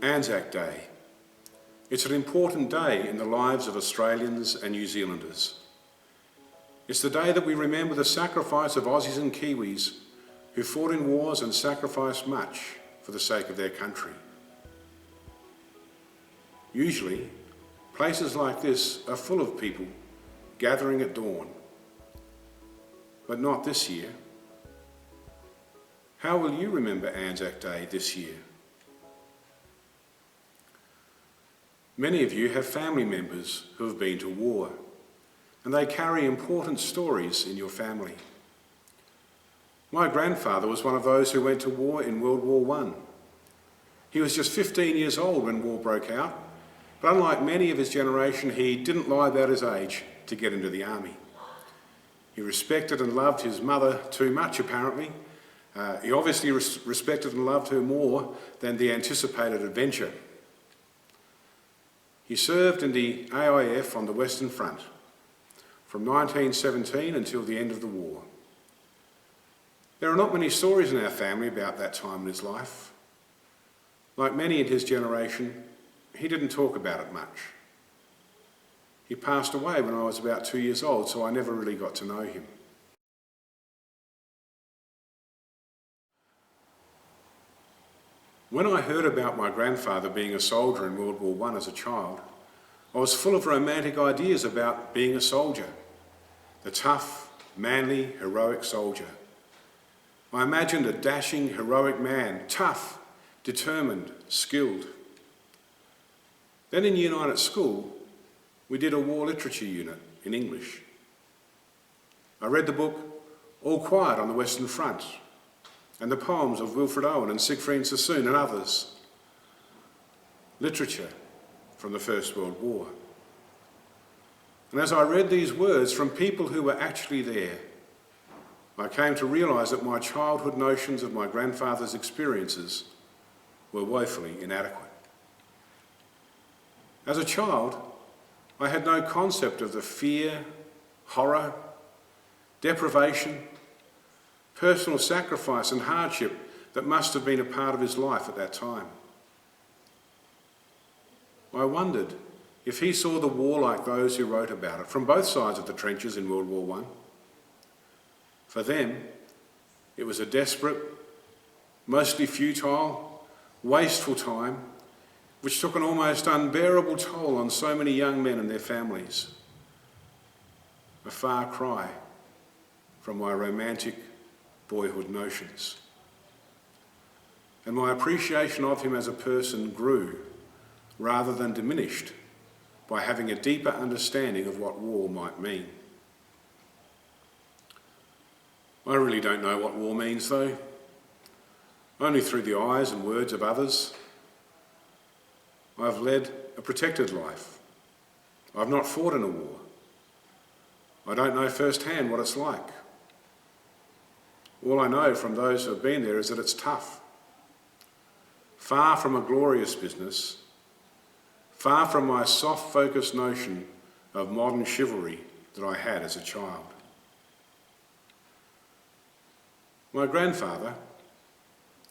Anzac Day. It's an important day in the lives of Australians and New Zealanders. It's the day that we remember the sacrifice of Aussies and Kiwis who fought in wars and sacrificed much for the sake of their country. Usually, places like this are full of people gathering at dawn, but not this year. How will you remember Anzac Day this year? Many of you have family members who have been to war, and they carry important stories in your family. My grandfather was one of those who went to war in World War I. He was just 15 years old when war broke out, but unlike many of his generation, he didn't lie about his age to get into the army. He respected and loved his mother too much, apparently. He obviously respected and loved her more than the anticipated adventure. He served in the AIF on the Western Front from 1917 until the end of the war. There are not many stories in our family about that time in his life. Like many in his generation, he didn't talk about it much. He passed away when I was about 2 years old, so I never really got to know him. When I heard about my grandfather being a soldier in World War I as a child, I was full of romantic ideas about being a soldier, the tough, manly, heroic soldier. I imagined a dashing, heroic man, tough, determined, skilled. Then in Year 9 at school, we did a war literature unit in English. I read the book All Quiet on the Western Front, and the poems of Wilfred Owen and Siegfried Sassoon and others. Literature from the First World War. And as I read these words from people who were actually there, I came to realise that my childhood notions of my grandfather's experiences were woefully inadequate. As a child, I had no concept of the fear, horror, deprivation, personal sacrifice and hardship that must have been a part of his life at that time. I wondered if he saw the war like those who wrote about it, from both sides of the trenches in World War I. For them, it was a desperate, mostly futile, wasteful time, which took an almost unbearable toll on so many young men and their families. A far cry from my romantic boyhood notions. And my appreciation of him as a person grew rather than diminished by having a deeper understanding of what war might mean. I really don't know what war means though, only through the eyes and words of others. I've led a protected life. I've not fought in a war. I don't know firsthand what it's like. All I know from those who have been there is that it's tough. Far from a glorious business, far from my soft-focused notion of modern chivalry that I had as a child. My grandfather,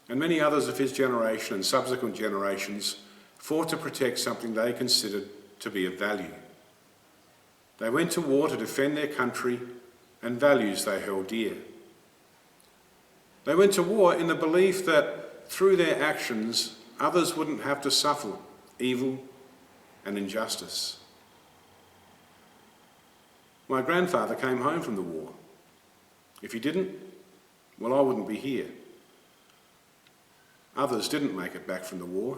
and many others of his generation and subsequent generations, fought to protect something they considered to be of value. They went to war to defend their country and values they held dear. They went to war in the belief that through their actions, others wouldn't have to suffer evil and injustice. My grandfather came home from the war. If he didn't, well, I wouldn't be here. Others didn't make it back from the war,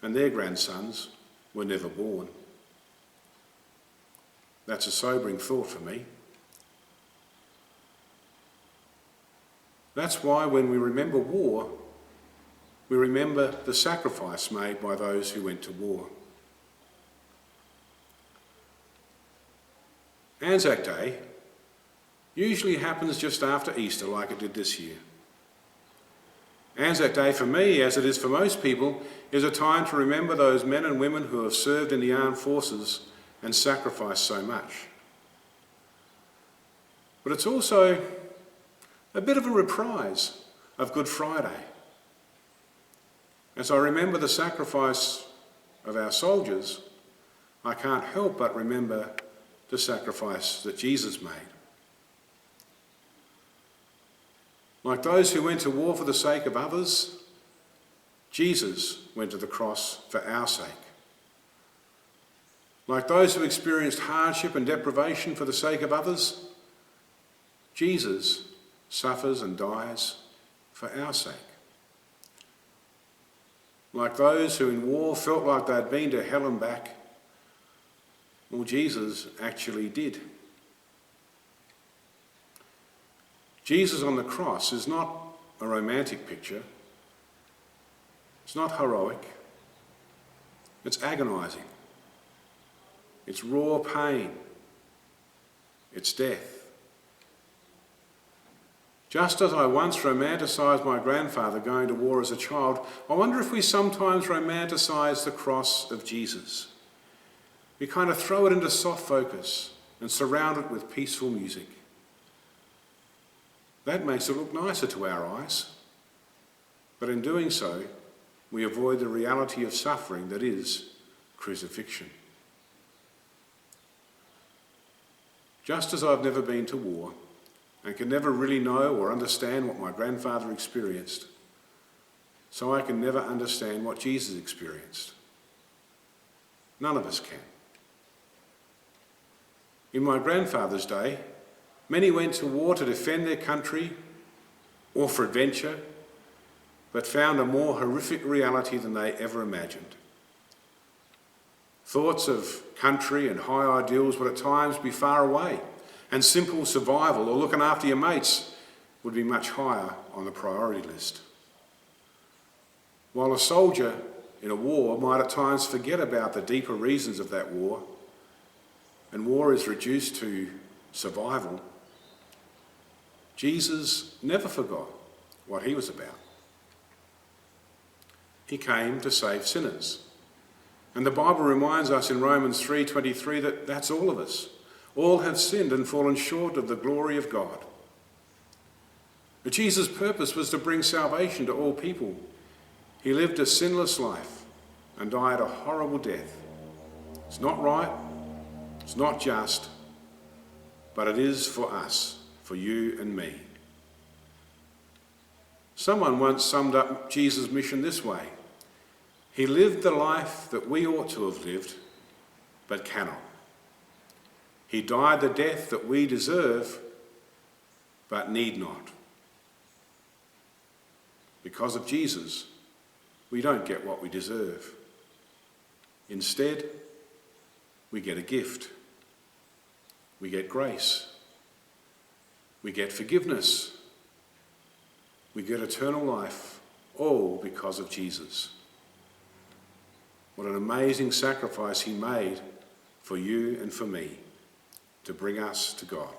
and their grandsons were never born. That's a sobering thought for me. That's why when we remember war, we remember the sacrifice made by those who went to war. Anzac Day usually happens just after Easter, like it did this year. Anzac Day for me, as it is for most people, is a time to remember those men and women who have served in the armed forces and sacrificed so much. But it's also a bit of a reprise of Good Friday. As I remember the sacrifice of our soldiers, I can't help but remember the sacrifice that Jesus made. Like those who went to war for the sake of others, Jesus went to the cross for our sake. Like those who experienced hardship and deprivation for the sake of others, Jesus suffers and dies for our sake. Like those who in war felt like they'd been to hell and back, well, Jesus actually did. Jesus on the cross is not a romantic picture. It's not heroic. It's agonising. It's raw pain. It's death. Just as I once romanticised my grandfather going to war as a child, I wonder if we sometimes romanticise the cross of Jesus. We kind of throw it into soft focus and surround it with peaceful music. That makes it look nicer to our eyes. But in doing so, we avoid the reality of suffering that is crucifixion. Just as I've never been to war and can never really know or understand what my grandfather experienced, so I can never understand what Jesus experienced. None of us can. In my grandfather's day, many went to war to defend their country or for adventure, but found a more horrific reality than they ever imagined. Thoughts of country and high ideals would at times be far away, and simple survival or looking after your mates would be much higher on the priority list. While a soldier in a war might at times forget about the deeper reasons of that war, and war is reduced to survival, Jesus never forgot what he was about. He came to save sinners. And the Bible reminds us in Romans 3:23 that that's all of us. All have sinned and fallen short of the glory of God. But Jesus' purpose was to bring salvation to all people. He lived a sinless life and died a horrible death. It's not right, it's not just, but it is for us, for you and me. Someone once summed up Jesus' mission this way: he lived the life that we ought to have lived, but cannot. He died the death that we deserve, but need not. Because of Jesus, we don't get what we deserve. Instead, we get a gift. We get grace. We get forgiveness. We get eternal life, all because of Jesus. What an amazing sacrifice he made for you and for me to bring us to God.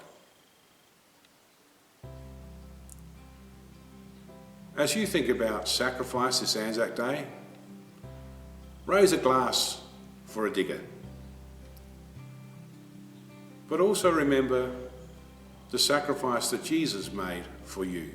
As you think about sacrifice this Anzac Day, raise a glass for a digger. But also remember the sacrifice that Jesus made for you.